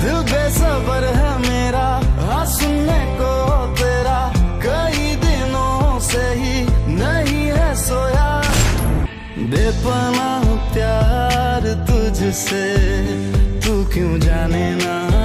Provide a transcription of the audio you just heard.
दिल बेसब्र है मेरा हाँ सुनने को तेरा, कई दिनों से ही नहीं है सोया। बेपनाह प्यार तुझसे, तू क्यों जाने ना